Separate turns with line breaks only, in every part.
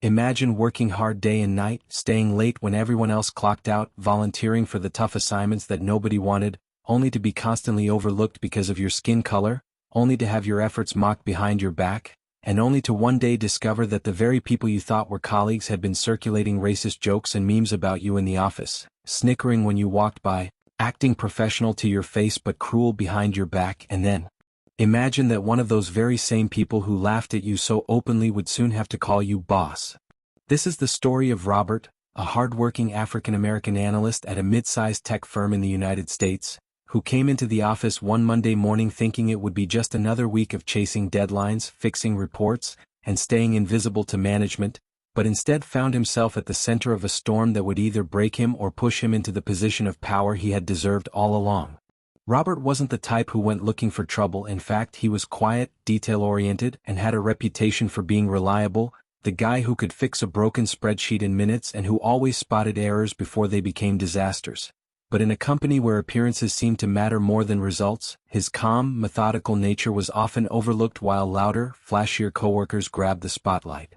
Imagine working hard day and night, staying late when everyone else clocked out, volunteering for the tough assignments that nobody wanted, only to be constantly overlooked because of your skin color, only to have your efforts mocked behind your back, and only to one day discover that the very people you thought were colleagues had been circulating racist jokes and memes about you in the office, snickering when you walked by, acting professional to your face but cruel behind your back. And then imagine that one of those very same people who laughed at you so openly would soon have to call you boss. This is the story of Robert, a hard-working African-American analyst at a mid-sized tech firm in the United States, who came into the office one Monday morning thinking it would be just another week of chasing deadlines, fixing reports, and staying invisible to management, but instead found himself at the center of a storm that would either break him or push him into the position of power he had deserved all along. Robert wasn't the type who went looking for trouble. In fact, he was quiet, detail-oriented, and had a reputation for being reliable, the guy who could fix a broken spreadsheet in minutes and who always spotted errors before they became disasters. But in a company where appearances seemed to matter more than results, his calm, methodical nature was often overlooked while louder, flashier coworkers grabbed the spotlight.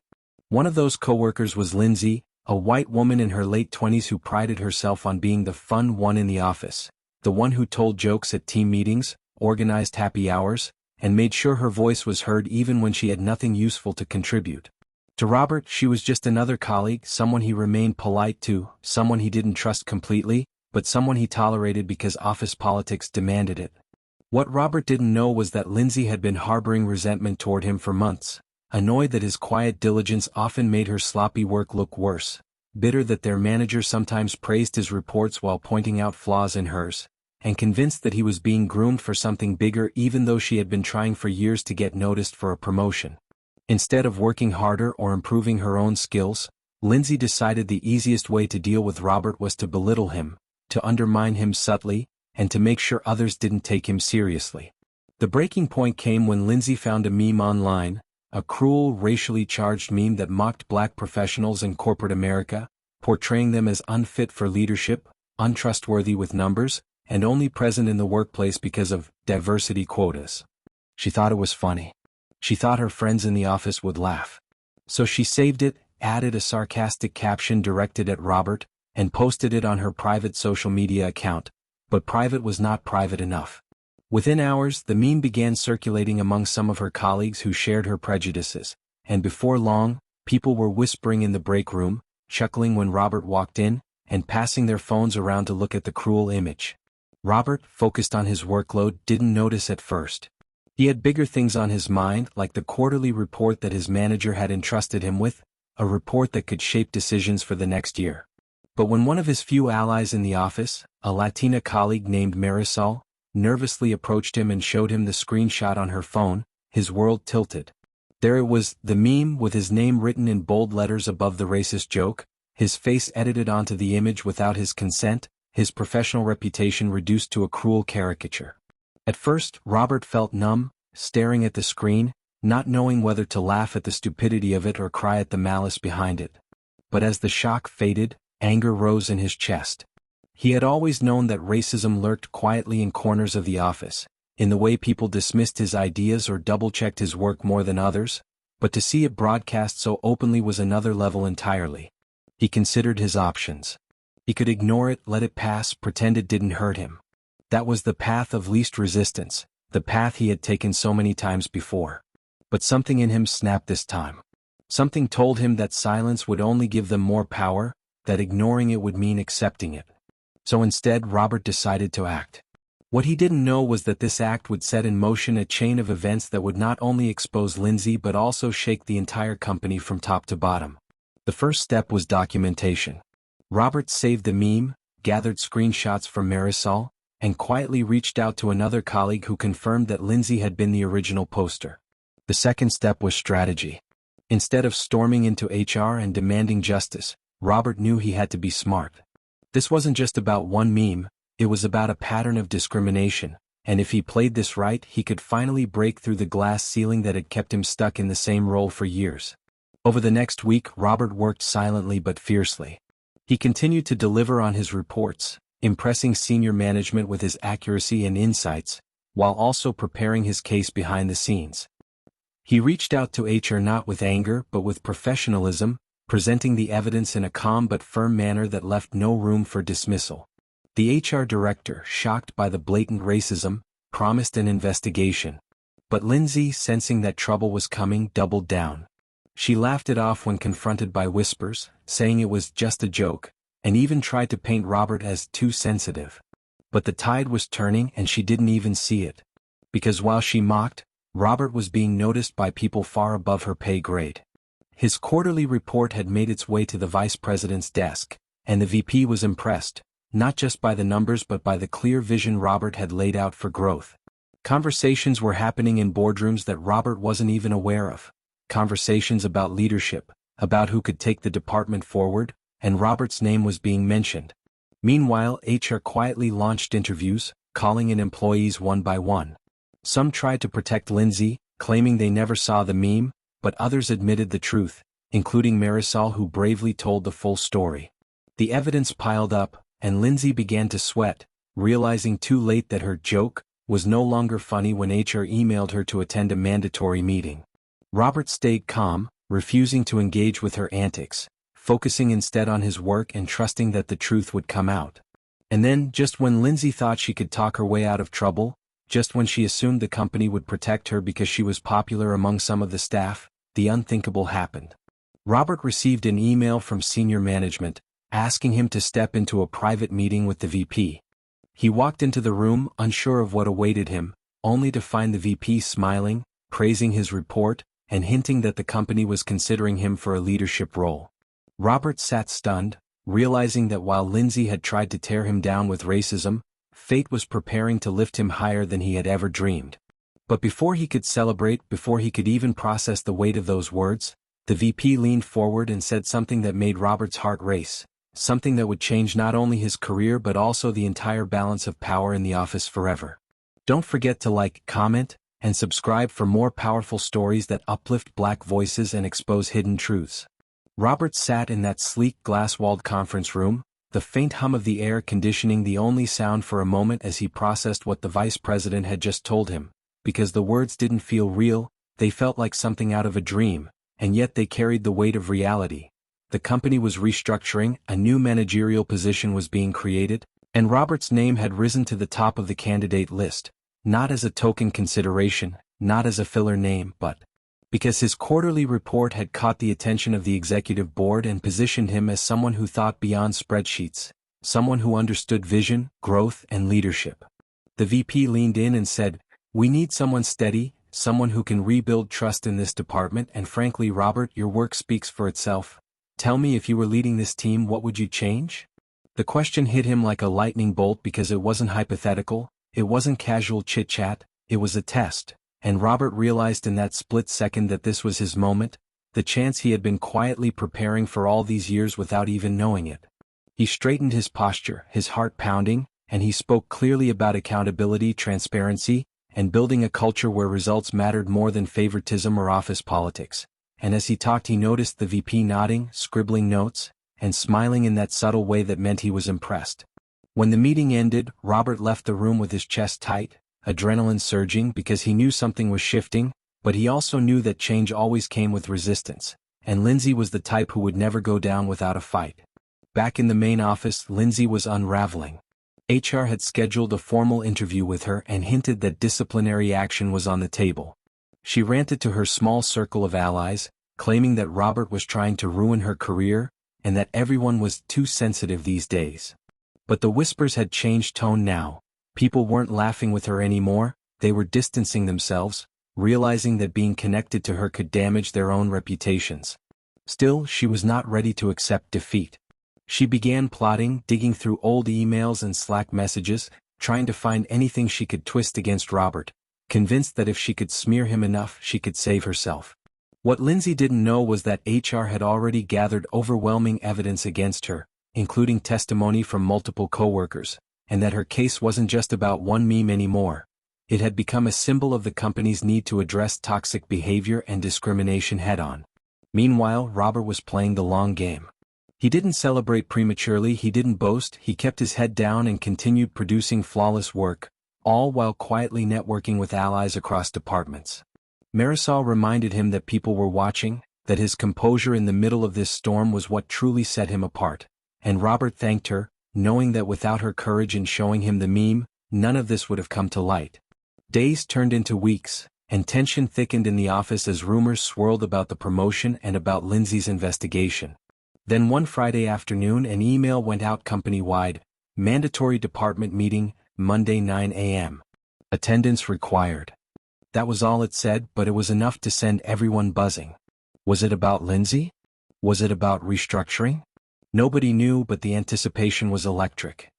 One of those coworkers was Lindsay, a white woman in her late 20s who prided herself on being the fun one in the office, the one who told jokes at team meetings, organized happy hours, and made sure her voice was heard even when she had nothing useful to contribute. To Robert, she was just another colleague, someone he remained polite to, someone he didn't trust completely, but someone he tolerated because office politics demanded it. What Robert didn't know was that Lindsay had been harboring resentment toward him for months, annoyed that his quiet diligence often made her sloppy work look worse, bitter that their manager sometimes praised his reports while pointing out flaws in hers, and convinced that he was being groomed for something bigger even though she had been trying for years to get noticed for a promotion. Instead of working harder or improving her own skills, Lindsay decided the easiest way to deal with Robert was to belittle him, to undermine him subtly, and to make sure others didn't take him seriously. The breaking point came when Lindsay found a meme online, a cruel, racially charged meme that mocked black professionals in corporate America, portraying them as unfit for leadership, untrustworthy with numbers, and only present in the workplace because of diversity quotas. She thought it was funny. She thought her friends in the office would laugh. So she saved it, added a sarcastic caption directed at Robert, and posted it on her private social media account. But private was not private enough. Within hours, the meme began circulating among some of her colleagues who shared her prejudices, and before long, people were whispering in the break room, chuckling when Robert walked in, and passing their phones around to look at the cruel image. Robert, focused on his workload, didn't notice at first. He had bigger things on his mind, like the quarterly report that his manager had entrusted him with, a report that could shape decisions for the next year. But when one of his few allies in the office, a Latina colleague named Marisol, nervously approached him and showed him the screenshot on her phone, his world tilted. There it was, the meme with his name written in bold letters above the racist joke, his face edited onto the image without his consent, his professional reputation reduced to a cruel caricature. At first, Robert felt numb, staring at the screen, not knowing whether to laugh at the stupidity of it or cry at the malice behind it. But as the shock faded, anger rose in his chest. He had always known that racism lurked quietly in corners of the office, in the way people dismissed his ideas or double-checked his work more than others, but to see it broadcast so openly was another level entirely. He considered his options. He could ignore it, let it pass, pretend it didn't hurt him. That was the path of least resistance, the path he had taken so many times before. But something in him snapped this time. Something told him that silence would only give them more power, that ignoring it would mean accepting it. So instead, Robert decided to act. What he didn't know was that this act would set in motion a chain of events that would not only expose Lindsay but also shake the entire company from top to bottom. The first step was documentation. Robert saved the meme, gathered screenshots from Marisol, and quietly reached out to another colleague who confirmed that Lindsay had been the original poster. The second step was strategy. Instead of storming into HR and demanding justice, Robert knew he had to be smart. This wasn't just about one meme, it was about a pattern of discrimination, and if he played this right, he could finally break through the glass ceiling that had kept him stuck in the same role for years. Over the next week, Robert worked silently but fiercely. He continued to deliver on his reports, impressing senior management with his accuracy and insights, while also preparing his case behind the scenes. He reached out to HR not with anger but with professionalism, presenting the evidence in a calm but firm manner that left no room for dismissal. The HR director, shocked by the blatant racism, promised an investigation. But Lindsay, sensing that trouble was coming, doubled down. She laughed it off when confronted by whispers, saying it was just a joke, and even tried to paint Robert as too sensitive. But the tide was turning and she didn't even see it. Because while she mocked, Robert was being noticed by people far above her pay grade. His quarterly report had made its way to the vice president's desk, and the VP was impressed, not just by the numbers but by the clear vision Robert had laid out for growth. Conversations were happening in boardrooms that Robert wasn't even aware of. Conversations about leadership, about who could take the department forward, and Robert's name was being mentioned. Meanwhile, HR quietly launched interviews, calling in employees one by one. Some tried to protect Lindsay, claiming they never saw the meme, but others admitted the truth, including Marisol, who bravely told the full story. The evidence piled up, and Lindsay began to sweat, realizing too late that her joke was no longer funny when HR emailed her to attend a mandatory meeting. Robert stayed calm, refusing to engage with her antics, focusing instead on his work and trusting that the truth would come out. And then, just when Lindsay thought she could talk her way out of trouble, just when she assumed the company would protect her because she was popular among some of the staff, the unthinkable happened. Robert received an email from senior management, asking him to step into a private meeting with the VP. He walked into the room, unsure of what awaited him, only to find the VP smiling, praising his report, and hinting that the company was considering him for a leadership role. Robert sat stunned, realizing that while Lindsay had tried to tear him down with racism, fate was preparing to lift him higher than he had ever dreamed. But before he could celebrate, before he could even process the weight of those words, the VP leaned forward and said something that made Robert's heart race, something that would change not only his career but also the entire balance of power in the office forever. Don't forget to like, comment, and subscribe for more powerful stories that uplift Black voices and expose hidden truths. Robert sat in that sleek glass-walled conference room, the faint hum of the air conditioning the only sound for a moment as he processed what the vice president had just told him. Because the words didn't feel real, they felt like something out of a dream, and yet they carried the weight of reality. The company was restructuring, a new managerial position was being created, and Robert's name had risen to the top of the candidate list, not as a token consideration, not as a filler name, but because his quarterly report had caught the attention of the executive board and positioned him as someone who thought beyond spreadsheets, someone who understood vision, growth, and leadership. The VP leaned in and said, "We need someone steady, someone who can rebuild trust in this department, and frankly, Robert, your work speaks for itself. Tell me, if you were leading this team, what would you change?" The question hit him like a lightning bolt because it wasn't hypothetical, it wasn't casual chit-chat, it was a test, and Robert realized in that split second that this was his moment, the chance he had been quietly preparing for all these years without even knowing it. He straightened his posture, his heart pounding, and he spoke clearly about accountability, transparency, and building a culture where results mattered more than favoritism or office politics. And as he talked, he noticed the VP nodding, scribbling notes, and smiling in that subtle way that meant he was impressed. When the meeting ended, Robert left the room with his chest tight, adrenaline surging because he knew something was shifting, but he also knew that change always came with resistance, and Lindsay was the type who would never go down without a fight. Back in the main office, Lindsay was unraveling. HR had scheduled a formal interview with her and hinted that disciplinary action was on the table. She ranted to her small circle of allies, claiming that Robert was trying to ruin her career, and that everyone was too sensitive these days. But the whispers had changed tone now. People weren't laughing with her anymore, they were distancing themselves, realizing that being connected to her could damage their own reputations. Still, she was not ready to accept defeat. She began plotting, digging through old emails and Slack messages, trying to find anything she could twist against Robert, convinced that if she could smear him enough, she could save herself. What Lindsay didn't know was that HR had already gathered overwhelming evidence against her, including testimony from multiple coworkers, and that her case wasn't just about one meme anymore. It had become a symbol of the company's need to address toxic behavior and discrimination head-on. Meanwhile, Robert was playing the long game. He didn't celebrate prematurely, he didn't boast, he kept his head down and continued producing flawless work, all while quietly networking with allies across departments. Marisol reminded him that people were watching, that his composure in the middle of this storm was what truly set him apart, and Robert thanked her, knowing that without her courage in showing him the meme, none of this would have come to light. Days turned into weeks, and tension thickened in the office as rumors swirled about the promotion and about Lindsay's investigation. Then one Friday afternoon an email went out company-wide: mandatory department meeting, Monday 9 a.m. Attendance required. That was all it said, but it was enough to send everyone buzzing. Was it about Lindsay? Was it about restructuring? Nobody knew, but the anticipation was electric.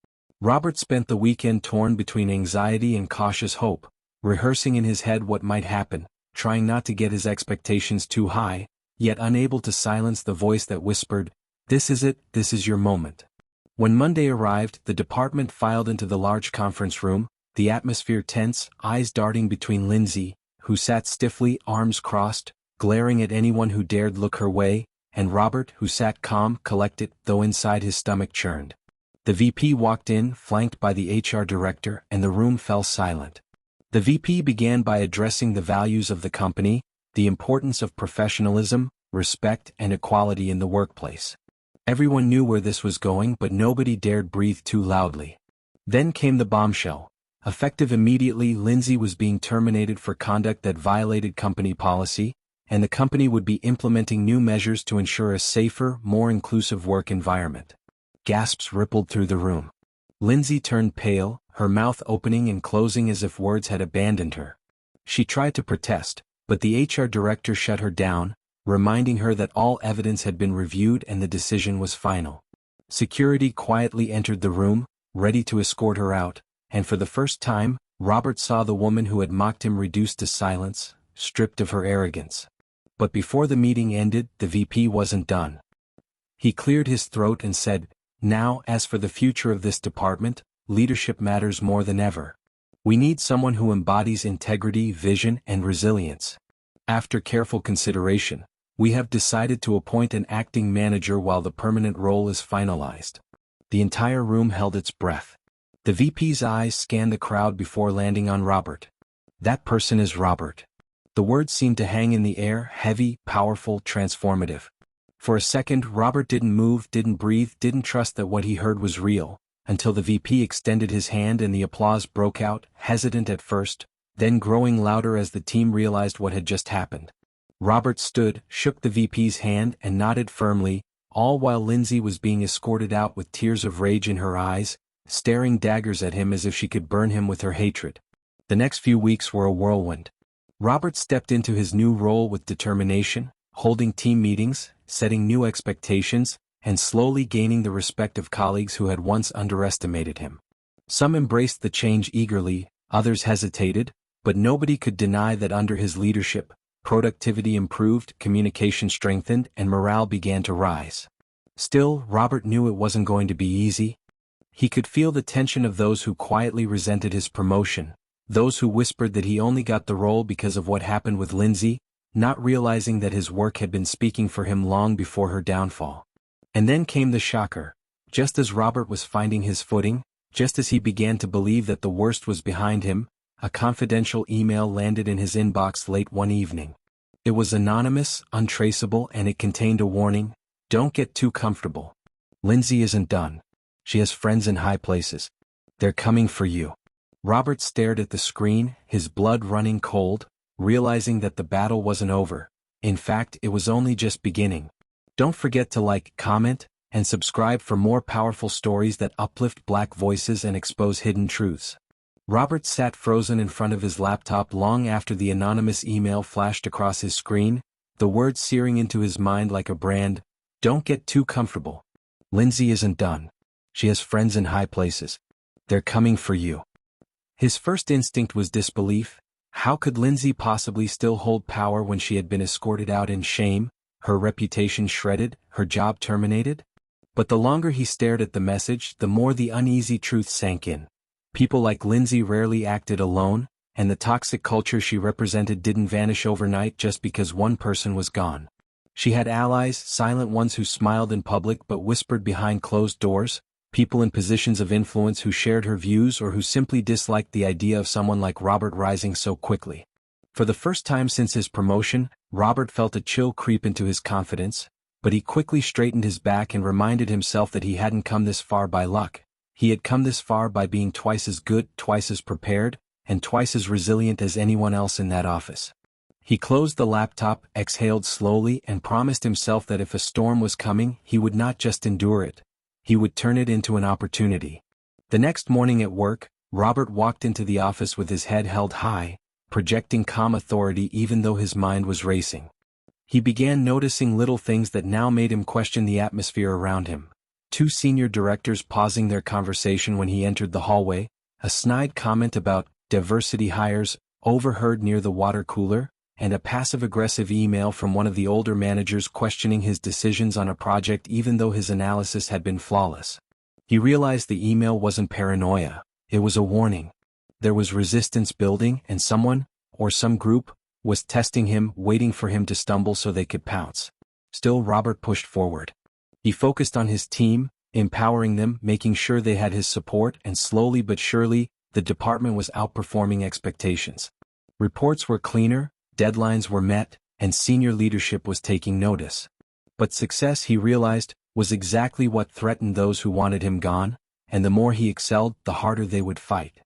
Robert spent the weekend torn between anxiety and cautious hope, rehearsing in his head what might happen, trying not to get his expectations too high, yet unable to silence the voice that whispered, "This is it, this is your moment." When Monday arrived, the department filed into the large conference room, the atmosphere tense, eyes darting between Lindsay, who sat stiffly, arms crossed, glaring at anyone who dared look her way, and Robert, who sat calm, collected, though inside his stomach churned. The VP walked in, flanked by the HR director, and the room fell silent. The VP began by addressing the values of the company, the importance of professionalism, respect, and equality in the workplace. Everyone knew where this was going, but nobody dared breathe too loudly. Then came the bombshell. Effective immediately, Lindsay was being terminated for conduct that violated company policy, and the company would be implementing new measures to ensure a safer, more inclusive work environment. Gasps rippled through the room. Lindsay turned pale, her mouth opening and closing as if words had abandoned her. She tried to protest, but the HR director shut her down, reminding her that all evidence had been reviewed and the decision was final. Security quietly entered the room, ready to escort her out, and for the first time, Robert saw the woman who had mocked him reduced to silence, stripped of her arrogance. But before the meeting ended, the VP wasn't done. He cleared his throat and said, "Now, as for the future of this department, leadership matters more than ever. We need someone who embodies integrity, vision, and resilience. After careful consideration, we have decided to appoint an acting manager while the permanent role is finalized." The entire room held its breath. The VP's eyes scanned the crowd before landing on Robert. That person is Robert. The words seemed to hang in the air, heavy, powerful, transformative. For a second, Robert didn't move, didn't breathe, didn't trust that what he heard was real, until the VP extended his hand and the applause broke out, hesitant at first, then growing louder as the team realized what had just happened. Robert stood, shook the VP's hand, and nodded firmly, all while Lindsay was being escorted out with tears of rage in her eyes, staring daggers at him as if she could burn him with her hatred. The next few weeks were a whirlwind. Robert stepped into his new role with determination, holding team meetings, setting new expectations, and slowly gaining the respect of colleagues who had once underestimated him. Some embraced the change eagerly, others hesitated, but nobody could deny that under his leadership, productivity improved, communication strengthened, and morale began to rise. Still, Robert knew it wasn't going to be easy. He could feel the tension of those who quietly resented his promotion, those who whispered that he only got the role because of what happened with Lindsay, not realizing that his work had been speaking for him long before her downfall. And then came the shocker. Just as Robert was finding his footing, just as he began to believe that the worst was behind him, a confidential email landed in his inbox late one evening. It was anonymous, untraceable, and it contained a warning: "Don't get too comfortable. Lindsay isn't done. She has friends in high places. They're coming for you." Robert stared at the screen, his blood running cold, realizing that the battle wasn't over. In fact, it was only just beginning. Don't forget to like, comment, and subscribe for more powerful stories that uplift Black voices and expose hidden truths. Robert sat frozen in front of his laptop long after the anonymous email flashed across his screen, the words searing into his mind like a brand: "Don't get too comfortable. Lindsay isn't done. She has friends in high places. They're coming for you." His first instinct was disbelief. How could Lindsay possibly still hold power when she had been escorted out in shame, her reputation shredded, her job terminated? But the longer he stared at the message, the more the uneasy truth sank in. People like Lindsay rarely acted alone, and the toxic culture she represented didn't vanish overnight just because one person was gone. She had allies, silent ones who smiled in public but whispered behind closed doors, people in positions of influence who shared her views or who simply disliked the idea of someone like Robert rising so quickly. For the first time since his promotion, Robert felt a chill creep into his confidence, but he quickly straightened his back and reminded himself that he hadn't come this far by luck. He had come this far by being twice as good, twice as prepared, and twice as resilient as anyone else in that office. He closed the laptop, exhaled slowly, and promised himself that if a storm was coming, he would not just endure it. He would turn it into an opportunity. The next morning at work, Robert walked into the office with his head held high, projecting calm authority even though his mind was racing. He began noticing little things that now made him question the atmosphere around him. Two senior directors pausing their conversation when he entered the hallway, a snide comment about diversity hires overheard near the water cooler, and a passive-aggressive email from one of the older managers questioning his decisions on a project even though his analysis had been flawless. He realized the email wasn't paranoia, it was a warning. There was resistance building, and someone, or some group, was testing him, waiting for him to stumble so they could pounce. Still, Robert pushed forward. He focused on his team, empowering them, making sure they had his support, and slowly but surely, the department was outperforming expectations. Reports were cleaner, deadlines were met, and senior leadership was taking notice. But success, he realized, was exactly what threatened those who wanted him gone, and the more he excelled, the harder they would fight.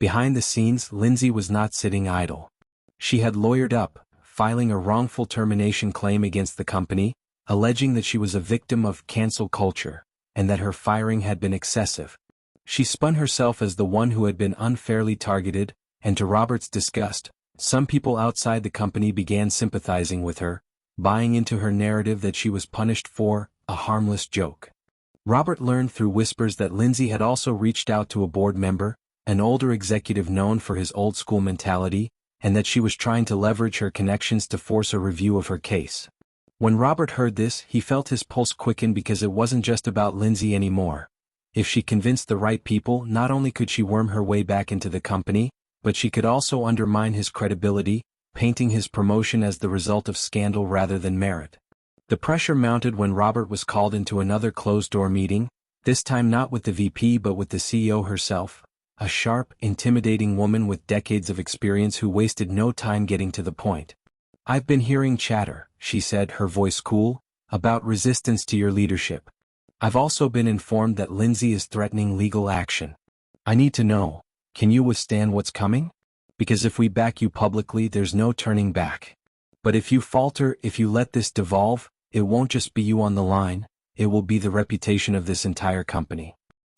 Behind the scenes, Lindsay was not sitting idle. She had lawyered up, filing a wrongful termination claim against the company, alleging that she was a victim of cancel culture, and that her firing had been excessive. She spun herself as the one who had been unfairly targeted, and to Robert's disgust, some people outside the company began sympathizing with her, buying into her narrative that she was punished for a harmless joke. Robert learned through whispers that Lindsay had also reached out to a board member, an older executive known for his old-school mentality, and that she was trying to leverage her connections to force a review of her case. When Robert heard this, he felt his pulse quicken because it wasn't just about Lindsay anymore. If she convinced the right people, not only could she worm her way back into the company, but she could also undermine his credibility, painting his promotion as the result of scandal rather than merit. The pressure mounted when Robert was called into another closed-door meeting, this time not with the VP but with the CEO herself, a sharp, intimidating woman with decades of experience who wasted no time getting to the point. "I've been hearing chatter," she said, her voice cool, "about resistance to your leadership. I've also been informed that Lindsay is threatening legal action. I need to know, can you withstand what's coming? Because if we back you publicly, there's no turning back. But if you falter, if you let this devolve, it won't just be you on the line, it will be the reputation of this entire company."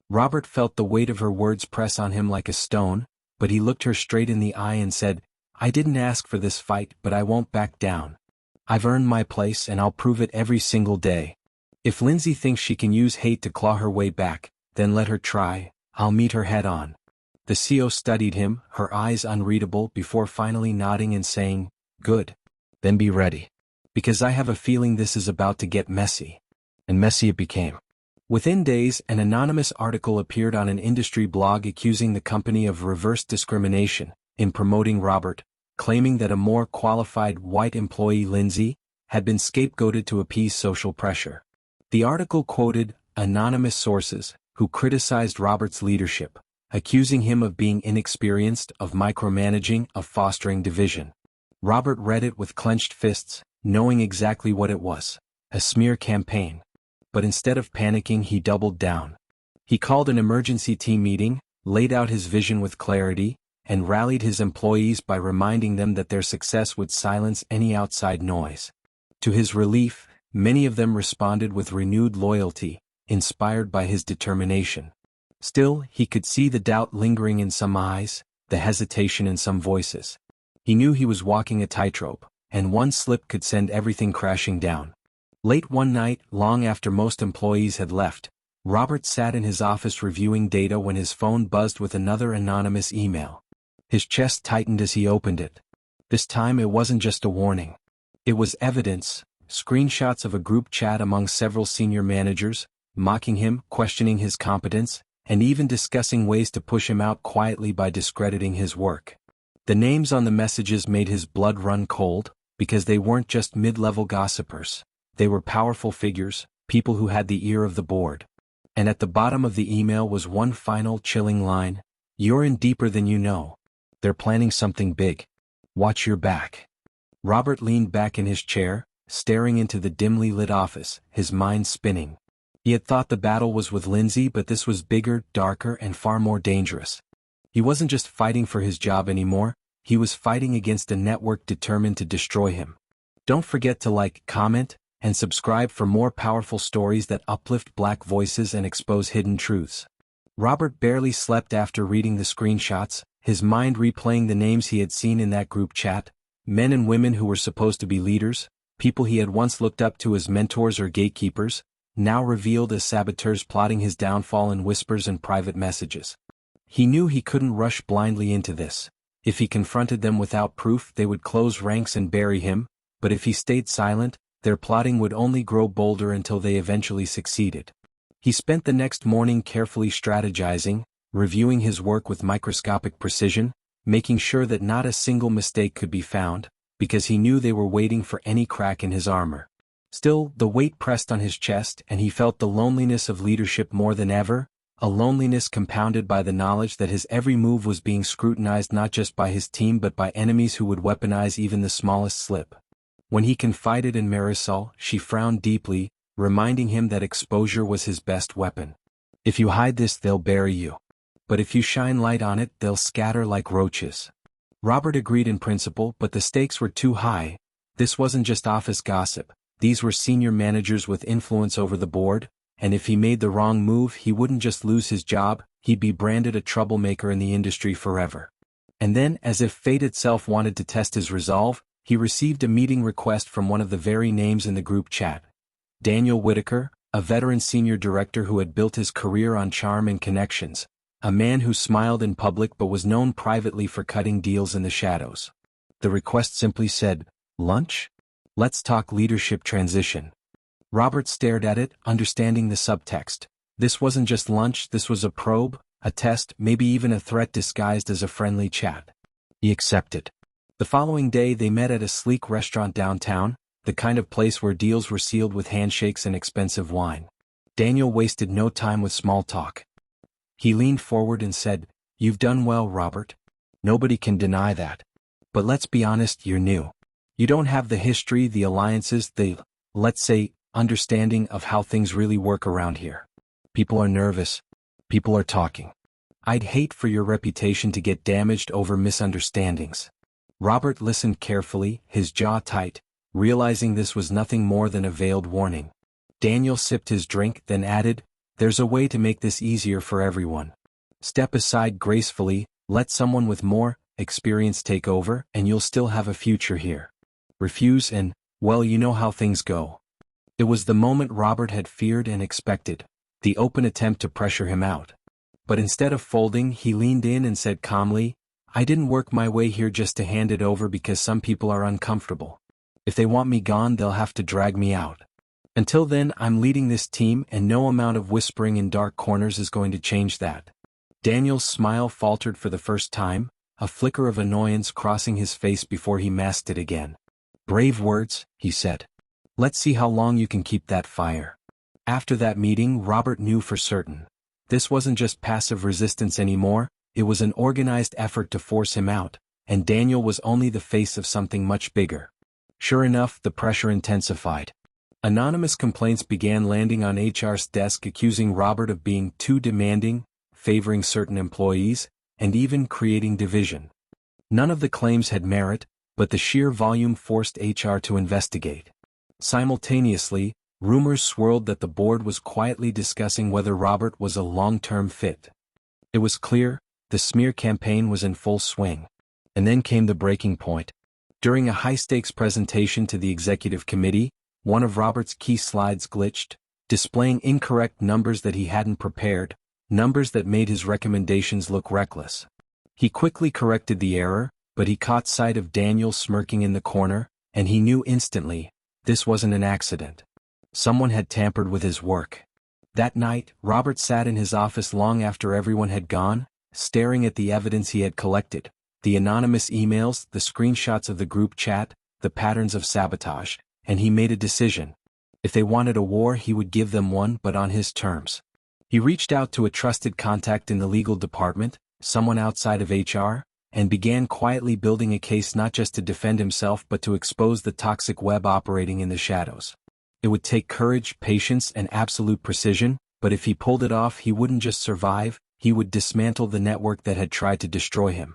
Robert felt the weight of her words press on him like a stone, but he looked her straight in the eye and said, "I didn't ask for this fight, but I won't back down. I've earned my place and I'll prove it every single day. If Lindsay thinks she can use hate to claw her way back, then let her try, I'll meet her head on." The CEO studied him, her eyes unreadable, before finally nodding and saying, "Good. Then be ready. Because I have a feeling this is about to get messy." And messy it became. Within days, an anonymous article appeared on an industry blog accusing the company of reverse discrimination in promoting Robert, claiming that a more qualified white employee, Lindsay, had been scapegoated to appease social pressure. The article quoted anonymous sources who criticized Robert's leadership, accusing him of being inexperienced, of micromanaging, of fostering division. Robert read it with clenched fists, knowing exactly what it was, a smear campaign. But instead of panicking, he doubled down. He called an emergency team meeting, laid out his vision with clarity, and rallied his employees by reminding them that their success would silence any outside noise. To his relief, many of them responded with renewed loyalty, inspired by his determination. Still, he could see the doubt lingering in some eyes, the hesitation in some voices. He knew he was walking a tightrope, and one slip could send everything crashing down. Late one night, long after most employees had left, Robert sat in his office reviewing data when his phone buzzed with another anonymous email. His chest tightened as he opened it. This time it wasn't just a warning. It was evidence, screenshots of a group chat among several senior managers, mocking him, questioning his competence, and even discussing ways to push him out quietly by discrediting his work. The names on the messages made his blood run cold, because they weren't just mid-level gossipers. They were powerful figures, people who had the ear of the board. And at the bottom of the email was one final chilling line: "You're in deeper than you know. They're planning something big. Watch your back." Robert leaned back in his chair, staring into the dimly lit office, his mind spinning. He had thought the battle was with Lindsay, but this was bigger, darker, and far more dangerous. He wasn't just fighting for his job anymore, he was fighting against a network determined to destroy him. Don't forget to like, comment, and subscribe for more powerful stories that uplift Black voices and expose hidden truths. Robert barely slept after reading the screenshots, his mind replaying the names he had seen in that group chat, men and women who were supposed to be leaders, people he had once looked up to as mentors or gatekeepers, now revealed as saboteurs plotting his downfall in whispers and private messages. He knew he couldn't rush blindly into this. If he confronted them without proof, they would close ranks and bury him, but if he stayed silent, their plotting would only grow bolder until they eventually succeeded. He spent the next morning carefully strategizing, reviewing his work with microscopic precision, making sure that not a single mistake could be found, because he knew they were waiting for any crack in his armor. Still, the weight pressed on his chest and he felt the loneliness of leadership more than ever, a loneliness compounded by the knowledge that his every move was being scrutinized not just by his team but by enemies who would weaponize even the smallest slip. When he confided in Marisol, she frowned deeply, reminding him that exposure was his best weapon. If you hide this, they'll bury you. But if you shine light on it, they'll scatter like roaches. Robert agreed in principle, but the stakes were too high. This wasn't just office gossip. These were senior managers with influence over the board, and if he made the wrong move, he wouldn't just lose his job, he'd be branded a troublemaker in the industry forever. And then, as if fate itself wanted to test his resolve, he received a meeting request from one of the very names in the group chat. Daniel Whitaker, a veteran senior director who had built his career on charm and connections, a man who smiled in public but was known privately for cutting deals in the shadows. The request simply said, "Lunch? Let's talk leadership transition." Robert stared at it, understanding the subtext. This wasn't just lunch, this was a probe, a test, maybe even a threat disguised as a friendly chat. He accepted. The following day they met at a sleek restaurant downtown, the kind of place where deals were sealed with handshakes and expensive wine. Daniel wasted no time with small talk. He leaned forward and said, "You've done well, Robert. Nobody can deny that. But let's be honest, you're new. You don't have the history, the alliances, the, let's say, understanding of how things really work around here. People are nervous. People are talking. I'd hate for your reputation to get damaged over misunderstandings." Robert listened carefully, his jaw tight, realizing this was nothing more than a veiled warning. Daniel sipped his drink, then added, "There's a way to make this easier for everyone. Step aside gracefully, let someone with more experience take over, and you'll still have a future here. Refuse and, well, you know how things go." It was the moment Robert had feared and expected, the open attempt to pressure him out. But instead of folding, he leaned in and said calmly, "I didn't work my way here just to hand it over because some people are uncomfortable. If they want me gone, they'll have to drag me out. Until then, I'm leading this team, and no amount of whispering in dark corners is going to change that." Daniel's smile faltered for the first time, a flicker of annoyance crossing his face before he masked it again. "Brave words," he said. "Let's see how long you can keep that fire." After that meeting, Robert knew for certain. This wasn't just passive resistance anymore, it was an organized effort to force him out, and Daniel was only the face of something much bigger. Sure enough, the pressure intensified. Anonymous complaints began landing on HR's desk accusing Robert of being too demanding, favoring certain employees, and even creating division. None of the claims had merit, but the sheer volume forced HR to investigate. Simultaneously, rumors swirled that the board was quietly discussing whether Robert was a long-term fit. It was clear, the smear campaign was in full swing. And then came the breaking point. During a high-stakes presentation to the executive committee, one of Robert's key slides glitched, displaying incorrect numbers that he hadn't prepared, numbers that made his recommendations look reckless. He quickly corrected the error, but he caught sight of Daniel smirking in the corner, and he knew instantly, this wasn't an accident. Someone had tampered with his work. That night, Robert sat in his office long after everyone had gone, staring at the evidence he had collected, the anonymous emails, the screenshots of the group chat, the patterns of sabotage, and he made a decision. If they wanted a war, he would give them one, but on his terms. He reached out to a trusted contact in the legal department, someone outside of HR, and began quietly building a case not just to defend himself but to expose the toxic web operating in the shadows. It would take courage, patience, and absolute precision, but if he pulled it off, he wouldn't just survive, he would dismantle the network that had tried to destroy him.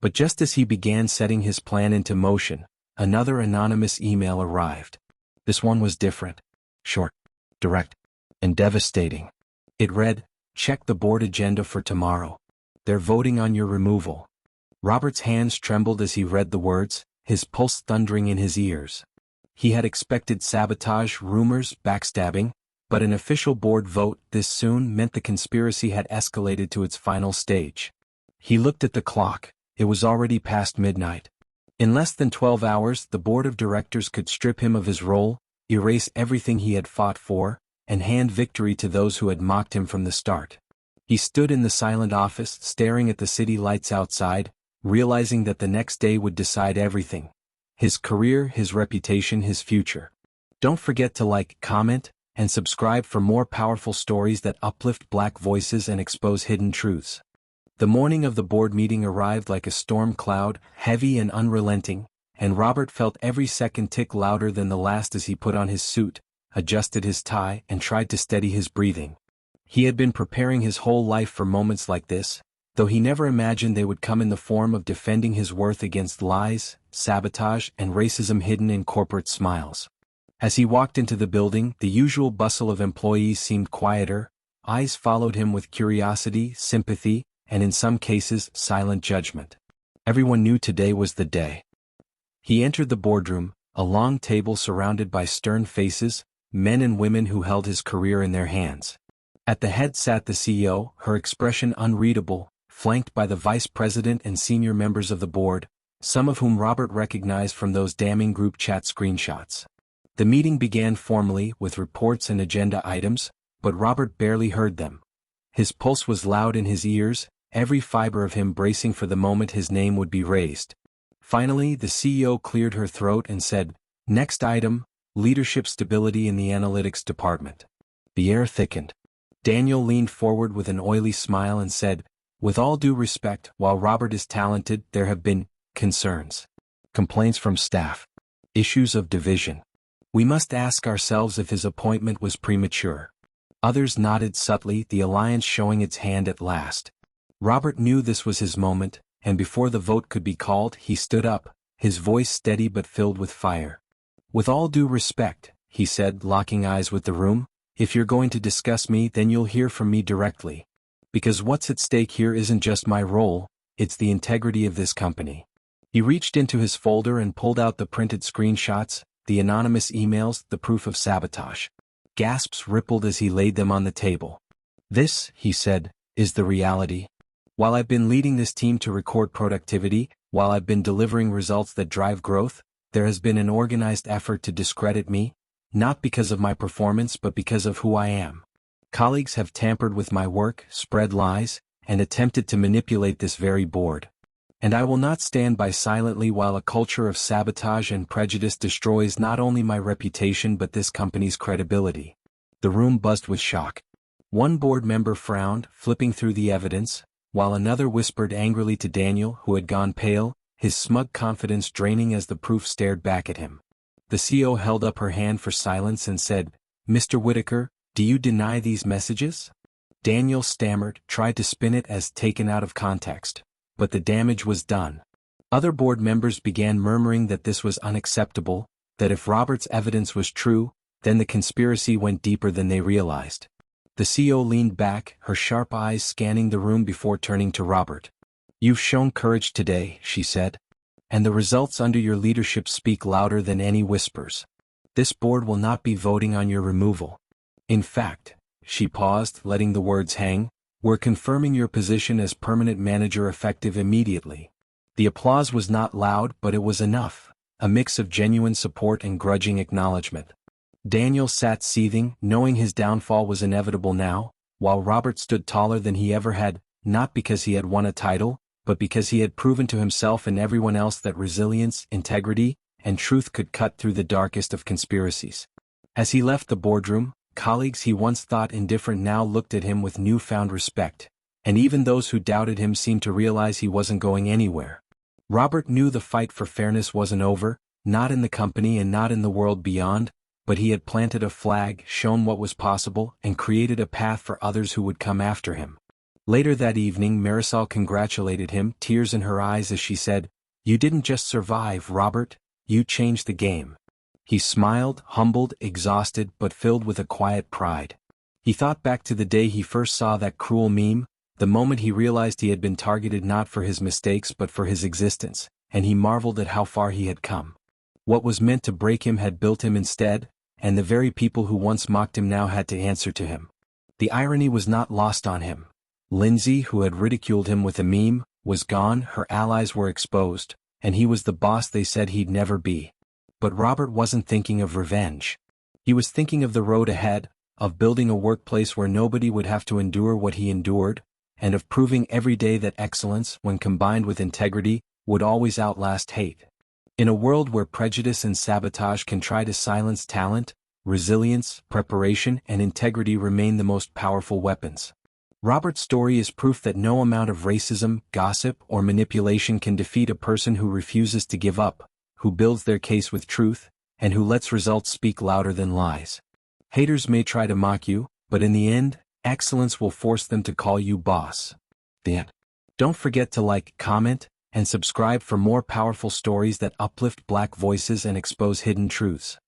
But just as he began setting his plan into motion, another anonymous email arrived. This one was different. Short, direct, and devastating. It read, "Check the board agenda for tomorrow. They're voting on your removal." Robert's hands trembled as he read the words, his pulse thundering in his ears. He had expected sabotage, rumors, backstabbing, but an official board vote this soon meant the conspiracy had escalated to its final stage. He looked at the clock. It was already past midnight. In less than 12 hours, the board of directors could strip him of his role, erase everything he had fought for, and hand victory to those who had mocked him from the start. He stood in the silent office, staring at the city lights outside, realizing that the next day would decide everything. His career, his reputation, his future. Don't forget to like, comment, and subscribe for more powerful stories that uplift Black voices and expose hidden truths. The morning of the board meeting arrived like a storm cloud, heavy and unrelenting, and Robert felt every second tick louder than the last as he put on his suit, adjusted his tie, and tried to steady his breathing. He had been preparing his whole life for moments like this, though he never imagined they would come in the form of defending his worth against lies, sabotage, and racism hidden in corporate smiles. As he walked into the building, the usual bustle of employees seemed quieter, eyes followed him with curiosity, sympathy, and in some cases, silent judgment. Everyone knew today was the day. He entered the boardroom, a long table surrounded by stern faces, men and women who held his career in their hands. At the head sat the CEO, her expression unreadable, flanked by the vice president and senior members of the board, some of whom Robert recognized from those damning group chat screenshots. The meeting began formally with reports and agenda items, but Robert barely heard them. His pulse was loud in his ears, every fiber of him bracing for the moment his name would be raised. Finally, the CEO cleared her throat and said, "Next item, leadership stability in the analytics department." The air thickened. Daniel leaned forward with an oily smile and said, "With all due respect, while Robert is talented, there have been concerns. Complaints from staff. Issues of division. We must ask ourselves if his appointment was premature." Others nodded subtly, the alliance showing its hand at last. Robert knew this was his moment, and before the vote could be called, he stood up, his voice steady but filled with fire. "With all due respect," he said, locking eyes with the room, "if you're going to discuss me, then you'll hear from me directly. Because what's at stake here isn't just my role, it's the integrity of this company." He reached into his folder and pulled out the printed screenshots, the anonymous emails, the proof of sabotage. Gasps rippled as he laid them on the table. "This," he said, "is the reality. While I've been leading this team to record productivity, while I've been delivering results that drive growth, there has been an organized effort to discredit me, not because of my performance but because of who I am. Colleagues have tampered with my work, spread lies, and attempted to manipulate this very board. And I will not stand by silently while a culture of sabotage and prejudice destroys not only my reputation but this company's credibility." The room buzzed with shock. One board member frowned, flipping through the evidence, while another whispered angrily to Daniel, who had gone pale, his smug confidence draining as the proof stared back at him. The CEO held up her hand for silence and said, "Mr. Whitaker, do you deny these messages?" Daniel stammered, tried to spin it as taken out of context, but the damage was done. Other board members began murmuring that this was unacceptable, that if Robert's evidence was true, then the conspiracy went deeper than they realized. The CEO leaned back, her sharp eyes scanning the room before turning to Robert. "You've shown courage today," she said. "And the results under your leadership speak louder than any whispers. This board will not be voting on your removal. In fact," she paused, letting the words hang, "we're confirming your position as permanent manager effective immediately." The applause was not loud, but it was enough, a mix of genuine support and grudging acknowledgement. Daniel sat seething, knowing his downfall was inevitable now, while Robert stood taller than he ever had, not because he had won a title, but because he had proven to himself and everyone else that resilience, integrity, and truth could cut through the darkest of conspiracies. As he left the boardroom, colleagues he once thought indifferent now looked at him with newfound respect, and even those who doubted him seemed to realize he wasn't going anywhere. Robert knew the fight for fairness wasn't over, not in the company and not in the world beyond, but he had planted a flag, shown what was possible, and created a path for others who would come after him. Later that evening, Marisol congratulated him, tears in her eyes as she said, "You didn't just survive, Robert, you changed the game." He smiled, humbled, exhausted, but filled with a quiet pride. He thought back to the day he first saw that cruel meme, the moment he realized he had been targeted not for his mistakes but for his existence, and he marveled at how far he had come. What was meant to break him had built him instead, and the very people who once mocked him now had to answer to him. The irony was not lost on him. Lindsay, who had ridiculed him with a meme, was gone, her allies were exposed, and he was the boss they said he'd never be. But Robert wasn't thinking of revenge. He was thinking of the road ahead, of building a workplace where nobody would have to endure what he endured, and of proving every day that excellence, when combined with integrity, would always outlast hate. In a world where prejudice and sabotage can try to silence talent, resilience, preparation, and integrity remain the most powerful weapons. Robert's story is proof that no amount of racism, gossip, or manipulation can defeat a person who refuses to give up, who builds their case with truth, and who lets results speak louder than lies. Haters may try to mock you, but in the end, excellence will force them to call you boss. The end. Don't forget to like, comment, and subscribe for more powerful stories that uplift Black voices and expose hidden truths.